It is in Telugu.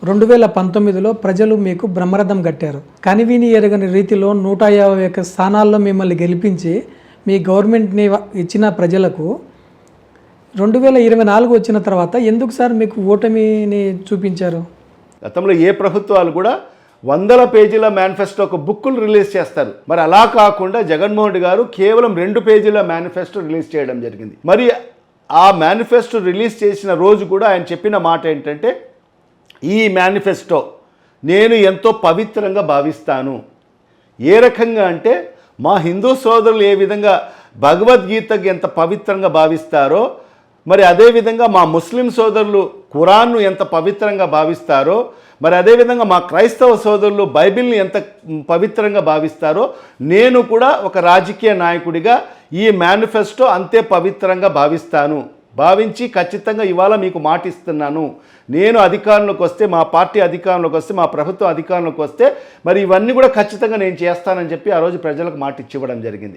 2019లో ప్రజలు మీకు బ్రహ్మరథం కట్టారు. కనివిని ఎరగని రీతిలో 151 స్థానాల్లో మిమ్మల్ని గెలిపించి మీ గవర్నమెంట్ని ఇచ్చిన ప్రజలకు 2024 వచ్చిన తర్వాత ఎందుకు సార్ మీకు ఓటమిని చూపించారు? గతంలో ఏ ప్రభుత్వాలు కూడా 100 పేజీల మేనిఫెస్టో ఒక బుక్కులు రిలీజ్ చేస్తారు. మరి అలా కాకుండా జగన్మోహన్ రెడ్డి గారు కేవలం 2 పేజీల మేనిఫెస్టో రిలీజ్ చేయడం జరిగింది. మరి ఆ మేనిఫెస్టో రిలీజ్ చేసిన రోజు కూడా ఆయన చెప్పిన మాట ఏంటంటే, ఈ మేనిఫెస్టో నేను ఎంతో పవిత్రంగా భావిస్తాను. ఏ రకంగా అంటే, మా హిందూ సోదరులు ఏ విధంగా భగవద్గీతకి ఎంత పవిత్రంగా భావిస్తారో, మరి అదేవిధంగా మా ముస్లిం సోదరులు ఖురాన్ను ఎంత పవిత్రంగా భావిస్తారో, మరి అదేవిధంగా మా క్రైస్తవ సోదరులు బైబిల్ని ఎంత పవిత్రంగా భావిస్తారో, నేను కూడా ఒక రాజకీయ నాయకుడిగా ఈ మేనిఫెస్టో అంతే పవిత్రంగా భావించి ఖచ్చితంగా ఇవాళ మీకు మాటిస్తున్నాను. నేను అధికారంలోకి వస్తే, మా పార్టీ అధికారంలోకి వస్తే, మా ప్రభుత్వం అధికారంలోకి వస్తే మరి ఇవన్నీ కూడా ఖచ్చితంగా నేను చేస్తానని చెప్పి ఆ రోజు ప్రజలకు మాట ఇచ్చివ్వడం జరిగింది.